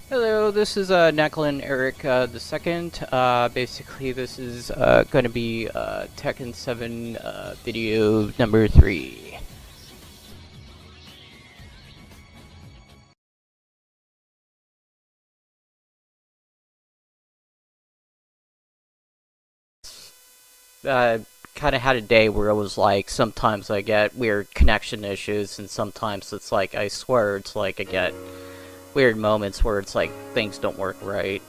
Hello, this is Necklin Eric the second. Basically, this is going to be Tekken 7 video number 3. Kind of had a day where it was like sometimes I get weird connection issues, and sometimes it's like I swear it's like I get weird moments where it's like things don't work right.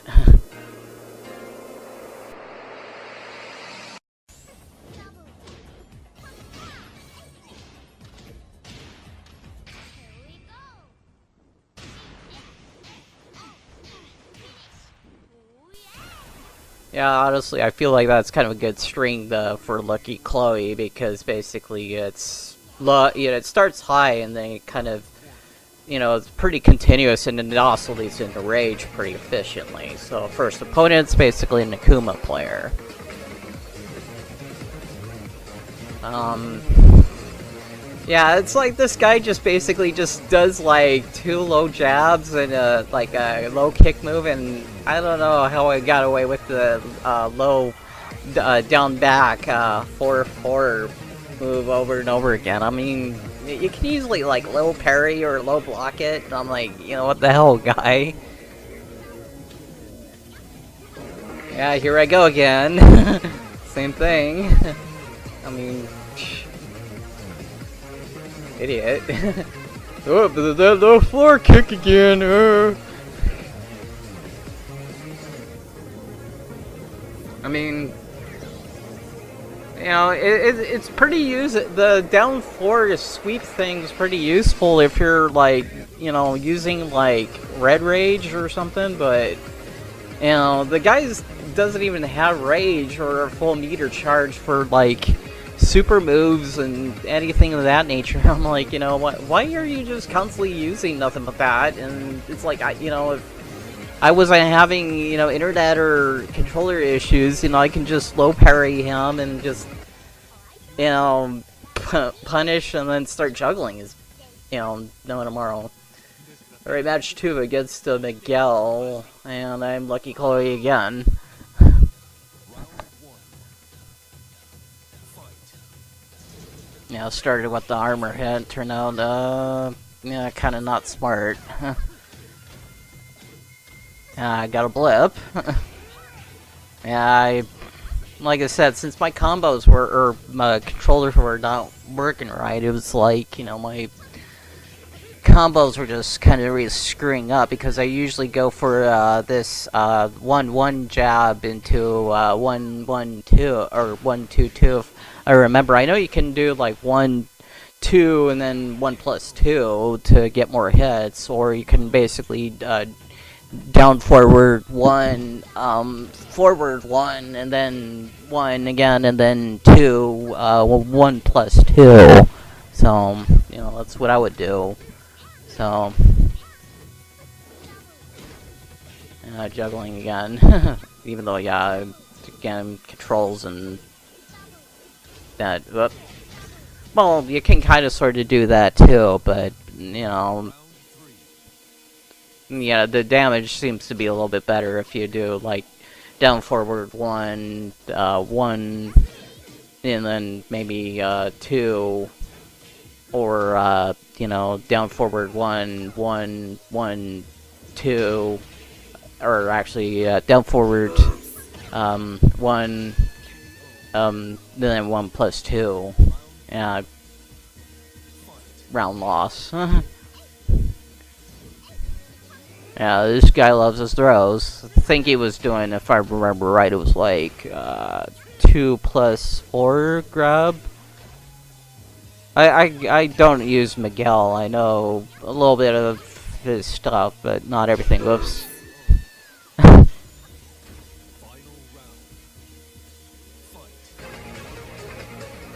Yeah, honestly, I feel like that's kind of a good string for Lucky Chloe, because basically it starts high and then it kind of, it's pretty continuous, and then it also leads into rage pretty efficiently. So first opponent's basically an Akuma player. Yeah, it's like this guy just basically just does like 2 low jabs and like a low kick move, and I don't know how I got away with the low down back 4-4 move over and over again. I mean, you can easily like low parry or low block it, and I'm like, what the hell, guy? Yeah, here I go again. Same thing. I mean, idiot. Oh, but the floor kick again. I mean, it's pretty the down 4 to sweep thing is pretty useful if you're like, using like red rage or something, but the guy doesn't even have rage or a full meter charge for like super moves and anything of that nature. I'm like, what? Why are you just constantly using nothing but that? And it's like, if I wasn't having, internet or controller issues, I can just low parry him and just, punish and then start juggling his, no tomorrow. Alright, match 2 against Miguel, and I'm Lucky Chloe again. Started with the armor hit, turned out, kind of not smart. I got a blip. Yeah, like I said, since my combos or my controllers were not working right, it was like, my combos were just kind of really screwing up, because I usually go for this 1-1 jab into 1-1-2 or 1-2-2. I remember. I know you can do like 1-2 and then 1+2 to get more hits, or you can basically down forward 1, forward 1, and then 1 again, and then 2, 1+2. So that's what I would do. So juggling again, even though again controls and that. Well, you can kind of sort of do that too, but the damage seems to be a little bit better if you do like down forward 1, 1, and then maybe 2, or down forward 1, 1, 1, 2, or actually down forward 1. Then 1+2. Round loss. Yeah, this guy loves his throws. I think he was doing, if I remember right, it was like 2+4 grab. I don't use Miguel. I know a little bit of his stuff, but not everything. Whoops.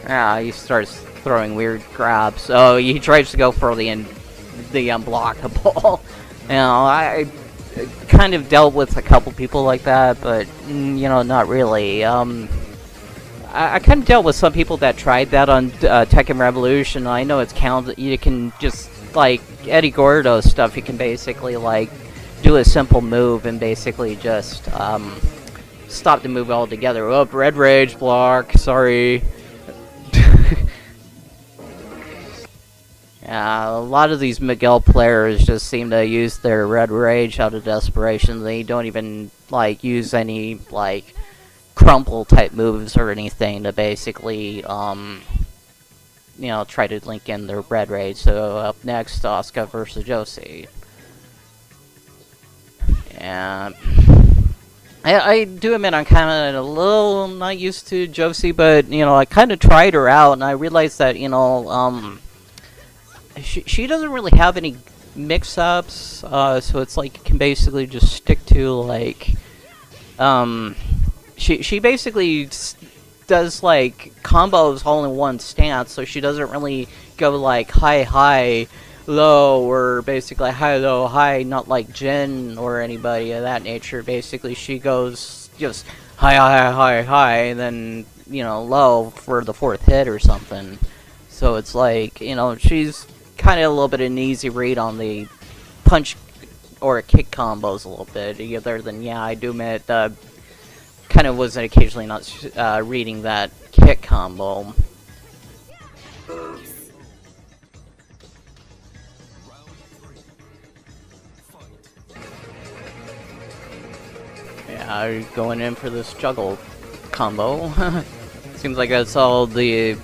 Yeah, he starts throwing weird grabs. Oh, he tries to go for the unblockable. I kind of dealt with a couple people like that, but not really. I kind of dealt with some people that tried that on Tekken Revolution. I know it's counted. You can just like Eddie Gordo's stuff. You can basically like do a simple move and basically just stop the move altogether. Oh, red rage block. Sorry. Yeah, a lot of these Miguel players just seem to use their red rage out of desperation. They don't even like use any like crumple type moves or anything to basically you know, try to link in their red rage. So up next, Asuka versus Josie. And I do admit I'm kind of a little not used to Josie, but you know, I kind of tried her out and I realized that, you know, she doesn't really have any mix-ups, so it's like you can basically just stick to like she basically does like combos all in one stance, so she doesn't really go like high low or basically high low high, not like Jin or anybody of that nature. Basically she goes just high and then, you know, low for the fourth hit or something. So it's like, you know, she's kind of a little bit of an easy read on the punch or kick combos a little bit, other than, yeah, I do admit, kind of was occasionally not reading that kick combo. Yeah, going in for this juggle combo. Seems like that's all the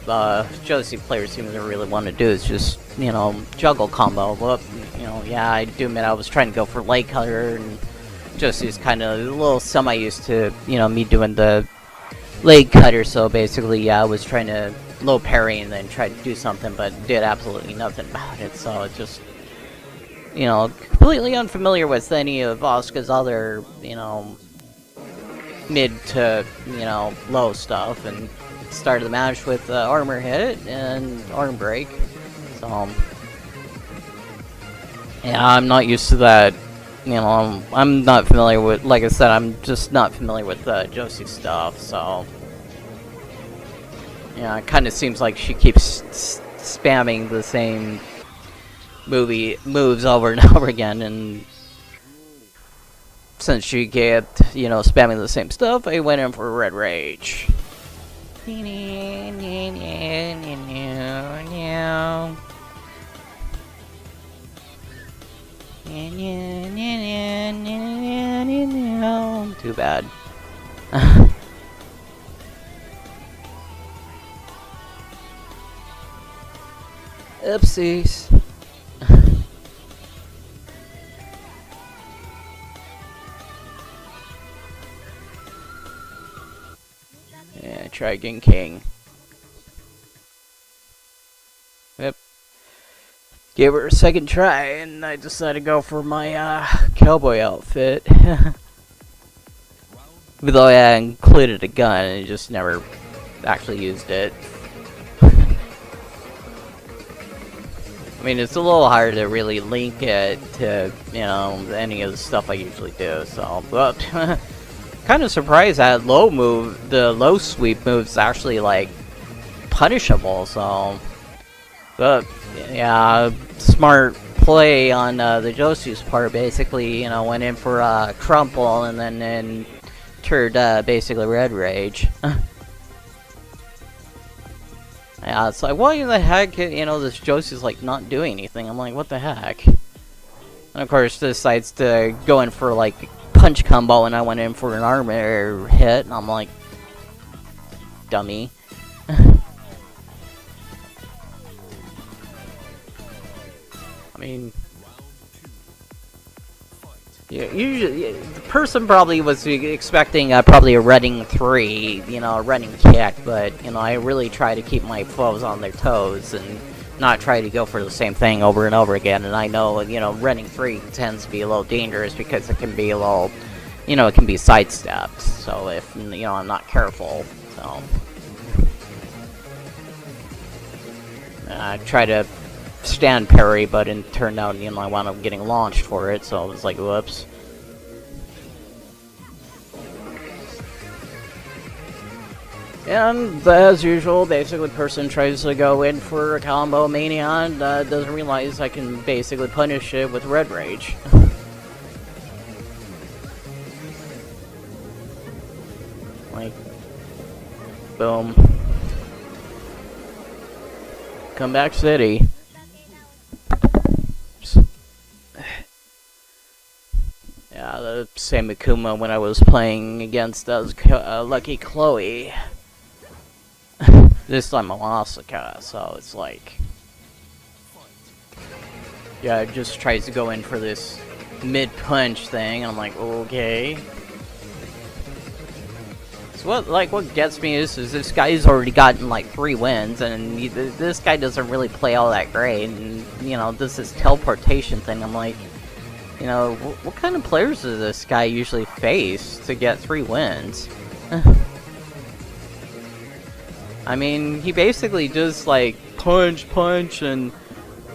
Josie players seem to really want to do, is just, you know, juggle combo. But, you know, yeah, I do admit I was trying to go for leg cutter, and Josie's kind of a little semi-used to, you know, me doing the leg cutter, so basically, yeah, I was trying to low parry and then try to do something, but did absolutely nothing about it, so it just, you know, completely unfamiliar with any of Asuka's other, you know, mid to, you know, low stuff, and started the match with armor hit and arm break. So yeah, I'm not used to that. You know, I'm not familiar with, like I said, I'm just not familiar with Josie stuff. So yeah, it kind of seems like she keeps spamming the same moves over and over again, and since she kept, you know, spamming the same stuff, I went in for Red Rage. Too bad. Oopsies. Yeah, try again, King. Yep. Gave her a second try, and I decided to go for my cowboy outfit. Even though I included a gun, I just never actually used it. I mean, it's a little hard to really link it to, you know, any of the stuff I usually do, so, but kind of surprised that the low sweep move's actually, like, punishable, so, but, yeah, smart play on the Josie's part, basically, you know, went in for crumple and then turned basically Red Rage. Yeah, it's like, why in the heck, you know, this Josie's like not doing anything. I'm like, what the heck? And of course, decides to go in for like punch combo, and I went in for an armor hit, and I'm like, dummy. I mean, yeah, usually the person probably was expecting probably a running 3, you know, a running kick, but you know, I really try to keep my foes on their toes and not try to go for the same thing over and over again. And I know, you know, running 3 tends to be a little dangerous because it can be a little, you know, it can be sidestepped. So if, you know, I'm not careful, so I try to stand parry, but it turned out, you know, I wound up getting launched for it, so it was like, whoops. And as usual, basically, person tries to go in for a combo mania and doesn't realize I can basically punish it with Red Rage. Like, boom. Comeback City. Yeah, the same Akuma when I was playing against Lucky Chloe. This time I'm Asuka, so it's like... Yeah, it just tries to go in for this mid-punch thing, and I'm like, okay. So what gets me is this guy's already gotten like 3 wins, and this guy doesn't really play all that great, and, you know, this teleportation thing, I'm like, you know, what kind of players does this guy usually face to get 3 wins? I mean, he basically just like punch, and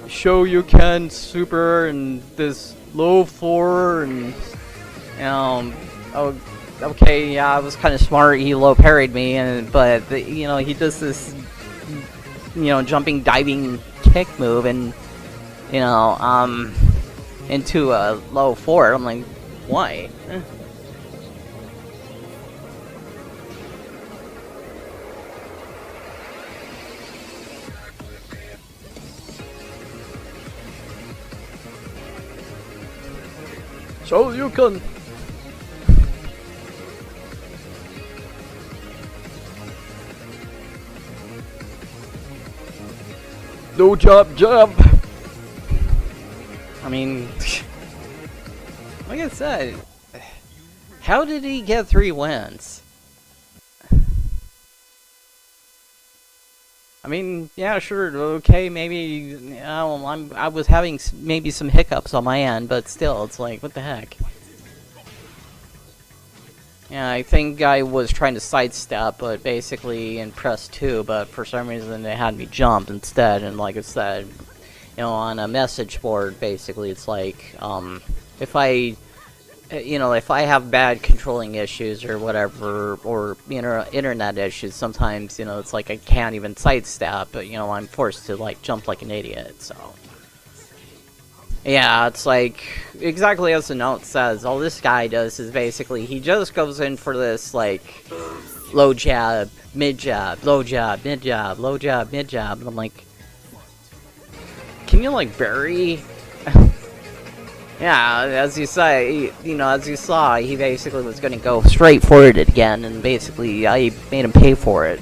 show you can super, and this low 4, and, you know, oh, okay, yeah, I was kind of smart, he low parried me, but, you know, he does this, you know, jumping, diving kick move, and, you know, into a low 4, I'm like, why? So you can... No jab. I mean, like I said, how did he get 3 wins? I mean, yeah, sure, okay, maybe, you know, I was having maybe some hiccups on my end, but still, it's like, what the heck? Yeah, I think I was trying to sidestep, but basically in press 2, but for some reason they had me jump instead, and like I said, you know, on a message board, basically, it's like, if I, you know, if I have bad controlling issues or whatever, or, you know, internet issues, sometimes, you know, it's like I can't even sidestep, but, you know, I'm forced to, like, jump like an idiot, so. Yeah, it's like, exactly as the note says, all this guy does is basically, he just goes in for this, like, low jab, mid jab, low jab, mid jab, low jab, mid jab, and I'm like, can you, like, bury? Yeah, as you say, you know, as you saw, he basically was gonna go straight for it again, and basically, I made him pay for it.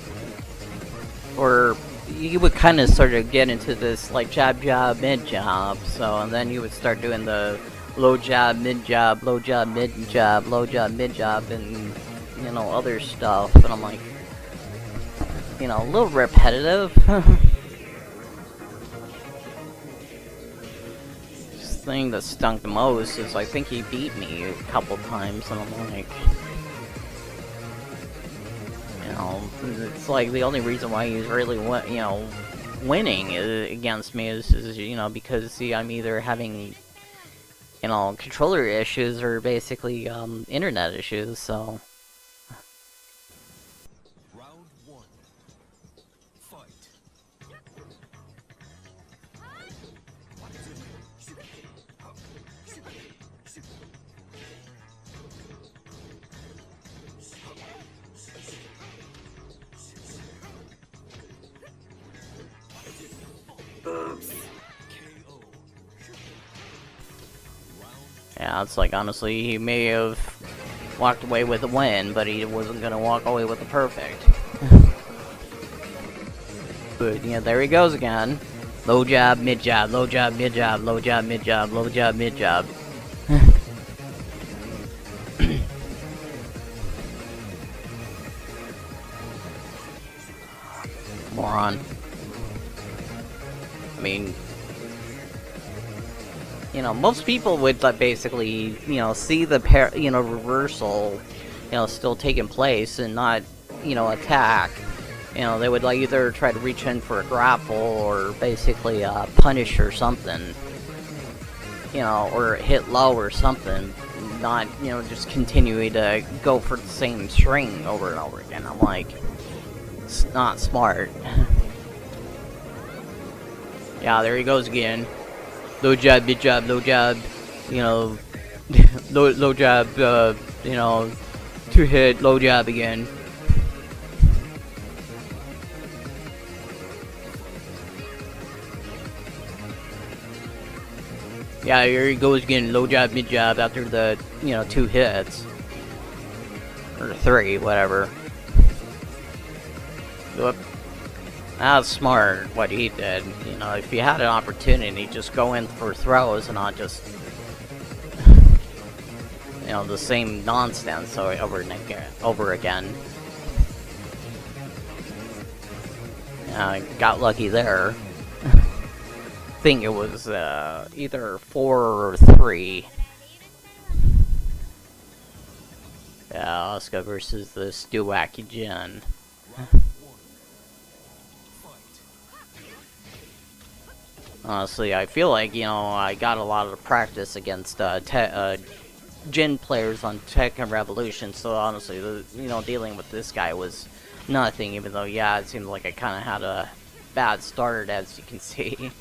Or, you would kind of sort of get into this, like, jab, mid jab, so, and then you would start doing the low jab, mid jab, low jab, mid jab, low jab, mid jab, and, you know, other stuff, and I'm like, you know, a little repetitive. Thing that stunk the most is I think he beat me a couple times, and I'm like, you know, it's like the only reason why he's really, you know, winning against me is, you know, because, see, I'm either having, you know, controller issues or basically internet issues, so. Yeah, it's like, honestly, he may have walked away with a win, but he wasn't gonna walk away with a perfect. But, yeah, there he goes again. Low jab, mid jab, low jab, mid jab, low jab, mid jab, low jab, mid jab. Moron. I mean, you know, most people would basically, you know, see the reversal, you know, still taking place and not, you know, attack. You know, they would like either try to reach in for a grapple or basically punish or something. You know, or hit low or something. Not, you know, just continuing to go for the same string over and over again. I'm like, it's not smart. Yeah, there he goes again. Low jab, mid jab, low jab, you know, low jab, you know, 2 hit, low jab again. Yeah, here he goes getting low jab, mid jab after the, 2 hits. Or 3, whatever. Whoop. That's smart, what he did. If you had an opportunity, just go in for throws and not just, the same nonsense over again. Got lucky there. I think it was either 4 or 3. Yeah, Asuka versus the Stuwacky Jin. Honestly, I feel like, I got a lot of practice against Jin players on Tekken Revolution, so honestly, dealing with this guy was nothing, even though, yeah, it seemed like I kind of had a bad start, as you can see.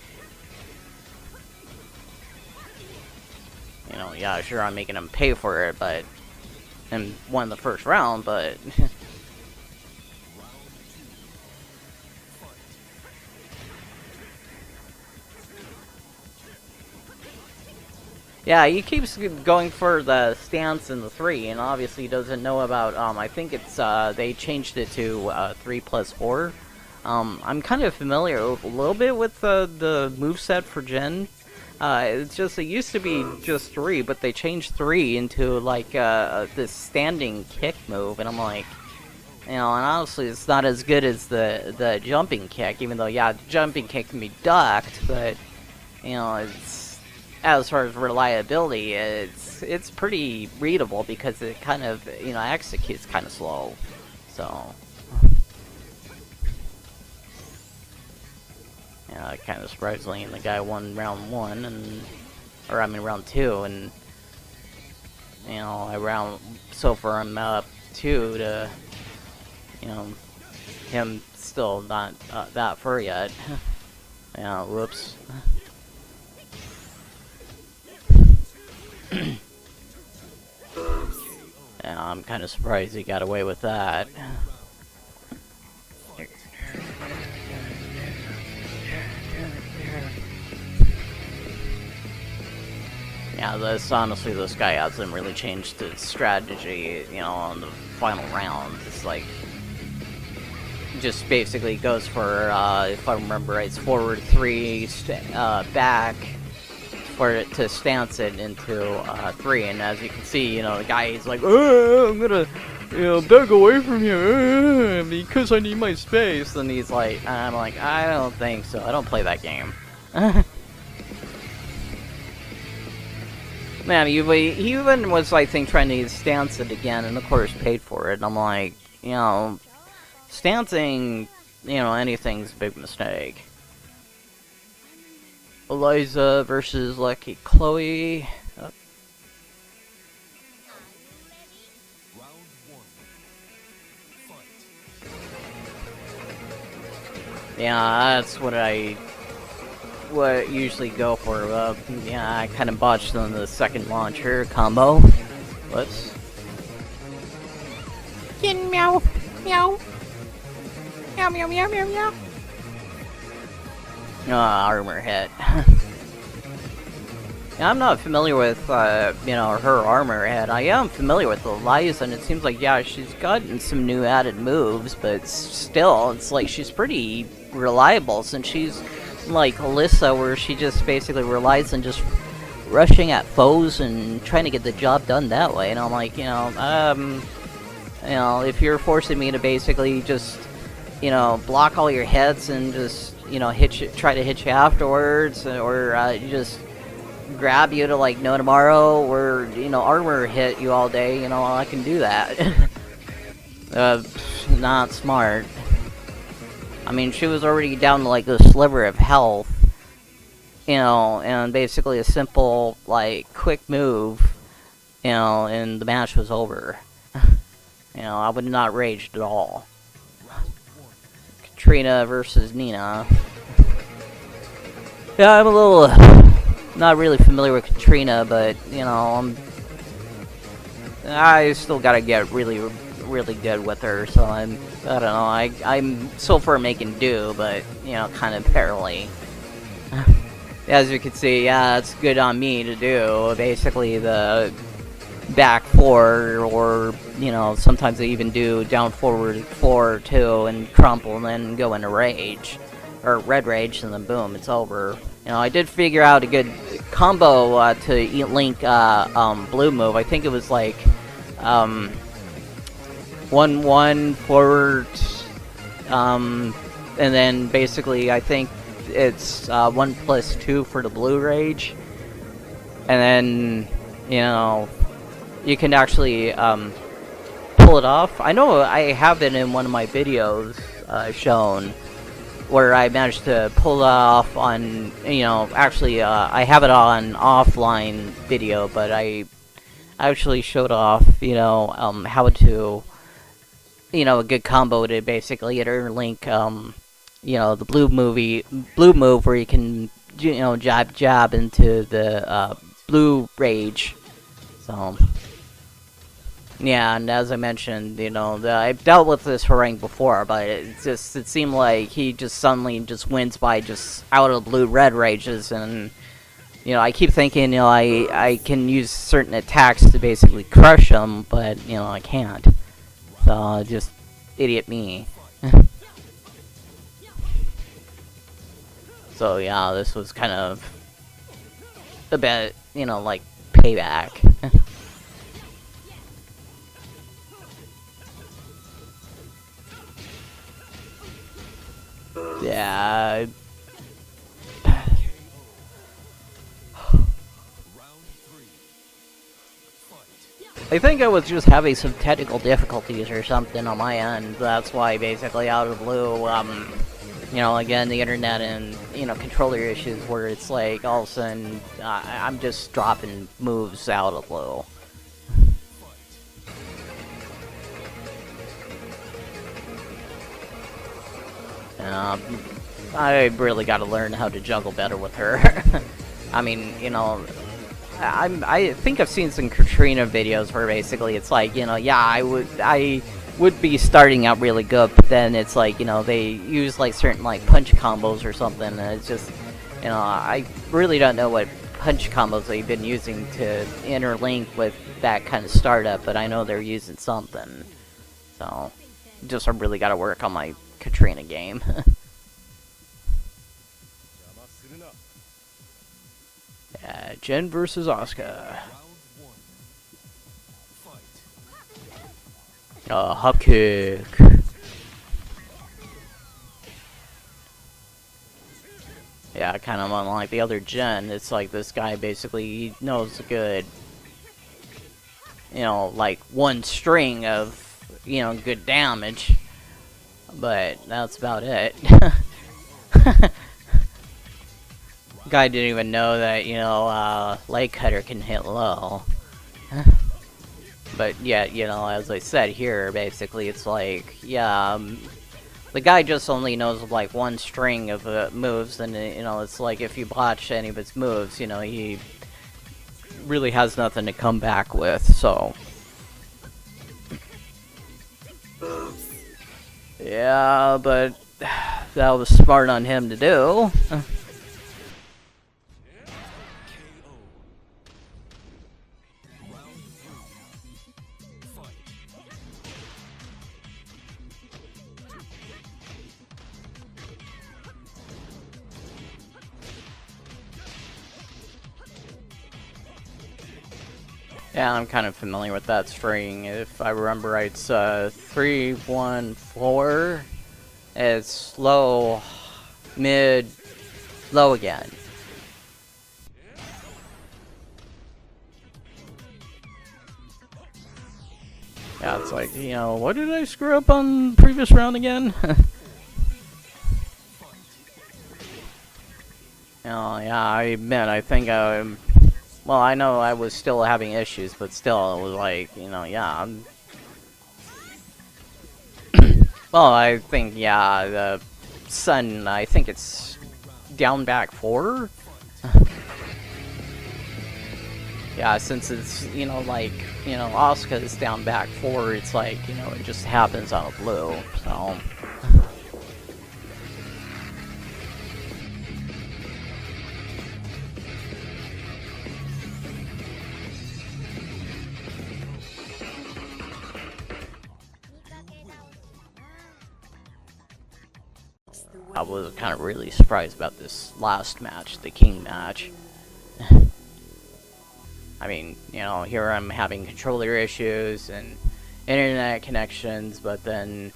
Yeah, sure, I'm making him pay for it, but... and won the first round, but... yeah, he keeps going for the stance in the 3, and obviously doesn't know about, I think it's, they changed it to 3+4. I'm kind of familiar a little bit with the moveset for Jin. It's just, it used to be just 3, but they changed 3 into, like, this standing kick move, and I'm like, and honestly, it's not as good as the jumping kick, even though, yeah, the jumping kick can be ducked, but, it's, as far as reliability, it's pretty readable, because it kind of, executes kind of slow, so... yeah, kind of surprisingly, the guy won round 1, and round 2, and so far I'm up 2 to, him still not that far yet. Yeah, whoops. Yeah, I'm kind of surprised he got away with that. Yeah, honestly, this guy hasn't really changed his strategy, on the final round. It's like, just basically goes for, if I remember right, it's forward 3, back, for it to stance it into 3, and as you can see, the guy is like, I'm gonna, back away from here, because I need my space, and he's like, I'm like, I don't think so, I don't play that game. Man, he even was, I think, trying to stance it again, and of course paid for it, and I'm like, stancing, anything's a big mistake. Eliza versus Lucky Chloe. Oh. Yeah, that's what I usually go for. Yeah, I kind of botched on the second launcher combo. Whoops. Meow, meow, meow, meow, meow, meow, meow. Armor hit. Yeah, I'm not familiar with, her armor hit. I am familiar with Eliza, and it seems like, yeah, she's gotten some new added moves, but still, it's like she's pretty reliable, since she's like Alyssa, where she just basically relies on just rushing at foes and trying to get the job done that way. And I'm like, if you're forcing me to basically just, block all your hits and just, try to hit you afterwards, or just grab you to like no tomorrow, or armor hit you all day, I can do that. Not smart. I mean, she was already down to like a sliver of health, and basically a simple, like, quick move, and the match was over. I would not raged at all. Katrina versus Nina. Yeah, I'm a little not really familiar with Katrina, but, I still gotta get really good with her, so I don't know, I'm so far making do, but, kind of barely. as you can see, yeah, it's good on me to do. Basically, the back 4, or, you know, sometimes I even do down forward 4 too, and crumple, and then go into rage. Or red rage, and then boom, it's over. You know, I did figure out a good combo to link blue move. I think it was like 1-1 forward, and then basically I think it's 1+2 for the blue rage, and then, you know, you can actually pull it off. I know I have it in one of my videos shown, where I managed to pull it off on, you know, actually, I have it on offline video, but I actually showed off, you know, how to, you know, a good combo to basically interlink, you know, the blue move where you can, you know, jab into the blue rage. So yeah, and as I mentioned, you know, I've dealt with this harangue before, but it seemed like he just suddenly just wins by just out of the blue red rages, and, you know, I keep thinking, you know, I can use certain attacks to basically crush him, but, you know, I can't. So, just idiot me. So, yeah, this was kind of a bit, you know, like, payback. Yeah. I think I was just having some technical difficulties or something on my end. That's why, basically, out of the blue, you know, again, the internet and, you know, controller issues where it's like, all of a sudden, I'm just dropping moves out of the blue. I really got to learn how to juggle better with her. I mean, you know, I think I've seen some Katrina videos where basically it's like, you know, yeah, I would be starting out really good, but then it's like, you know, they use like certain like punch combos or something, and it's just, you know, I really don't know what punch combos they've been using to interlink with that kind of startup, but I know they're using something. So, just I really got to work on my Katrina game. Yeah, Jen versus Asuka. Hop kick. Yeah, kind of unlike the other Jen, it's like this guy basically knows a good, you know, like one string of, you know, good damage. But that's about it. Guy didn't even know that, you know, leg cutter can hit low. But yeah, you know, as I said here, basically it's like, yeah, the guy just only knows like one string of moves, and, you know, it's like if you botch any of his moves, you know, he really has nothing to come back with, so. Yeah, but that was smart on him to do. Yeah, I'm kind of familiar with that string. If I remember right, it's 3-1-4. It's low, mid, low again. Yeah, it's like, you know, what did I screw up on the previous round again? You know, yeah, I admit, I think well, I know I was still having issues, but still, it was like, you know, yeah, well, I think, yeah, the Sun, I think it's down back 4? Yeah, since it's, you know, like, you know, Asuka is down back 4, it's like, you know, it just happens out of blue, so. I was kind of really surprised about this last match, the King match. I mean, you know, here I'm having controller issues and internet connections, but then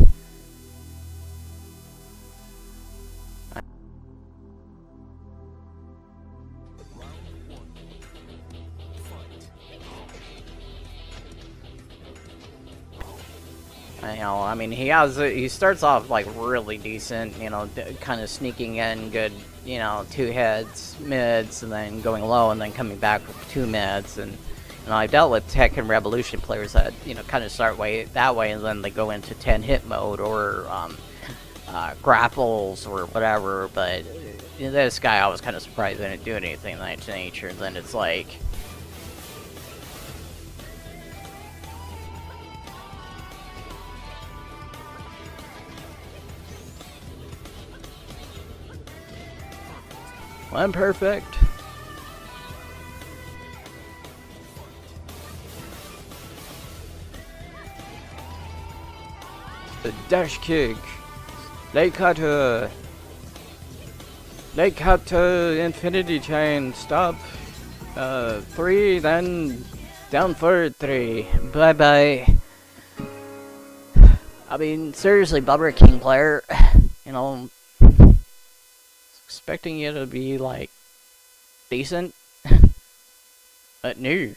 you know, I mean, he starts off like really decent, you know, kind of sneaking in good, you know, 2 hits, mids, and then going low, and then coming back with 2 mids, and you know, I've dealt with Tekken Revolution players that, you know, kind of start that way, and then they go into 10-hit mode or grapples or whatever. But this guy, I was kind of surprised they didn't do anything of that nature. And then it's like, I'm perfect. The dash kick. Leg cutter. Leg cutter, infinity chain. Stop. 3, then down for 3. Bye bye. I mean, seriously, Bubber King player. You know, expecting you to be like decent, but no.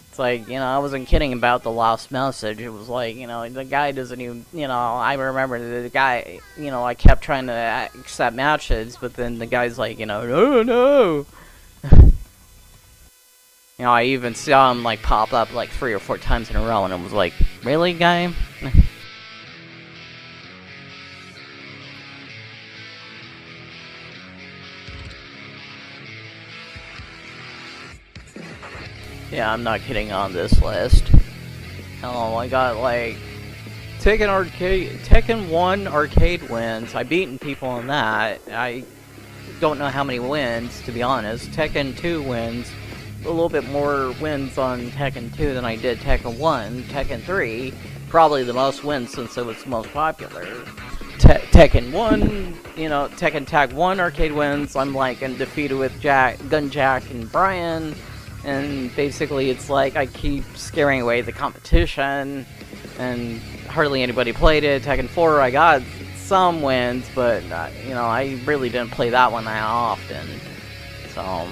It's like, you know, I wasn't kidding about the lost message. It was like, you know, the guy doesn't even, you know, I remember the guy, you know, I kept trying to accept matches, but then the guy's like, you know, no. You know, I even saw him like pop up like 3 or 4 times in a row, and it was like, really, guy? Yeah, I'm not kidding on this list. Oh, I got like Tekken 1 arcade wins. I've beaten people on that. I don't know how many wins, to be honest. Tekken 2 wins. A little bit more wins on Tekken 2 than I did Tekken 1. Tekken 3, probably the most wins since it was the most popular. Tekken 1, you know, Tekken Tag 1 arcade wins. I'm like undefeated with Gunjack and Brian. And basically it's like I keep scaring away the competition, and hardly anybody played it. Tekken 4, I got some wins, but you know, I really didn't play that one that often. So,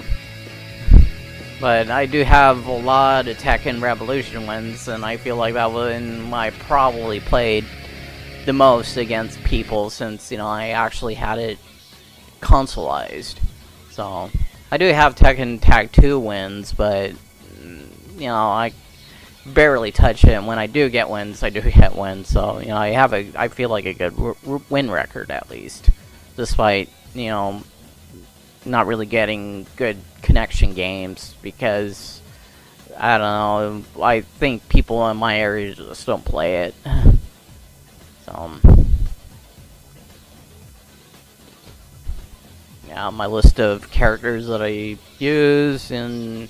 but I do have a lot of Tekken Revolution wins, and I feel like that one I probably played the most against people since, you know, I actually had it consoleized. So I do have Tekken Tag 2 wins, but, you know, I barely touch it. And when I do get wins, I do get wins. So, you know, I feel like a good win record, at least. Despite, you know, not really getting good connection games, because, I don't know, I think people in my area just don't play it. So, yeah, my list of characters that I use in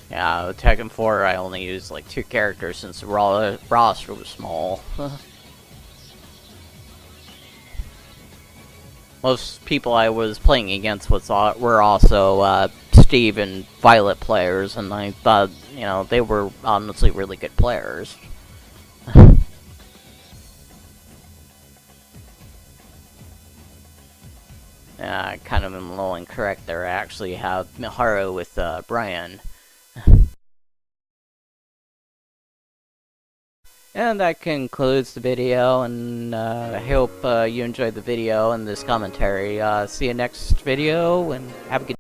yeah, with Tekken 4 I only used like 2 characters since the roster was small. Most people I was playing against were also Steve and Violet players, and I thought, you know, they were honestly really good players. I kind of am a little incorrect there. I actually have Miharu with Brian. And that concludes the video, and I hope you enjoyed the video and this commentary. See you next video, and have a good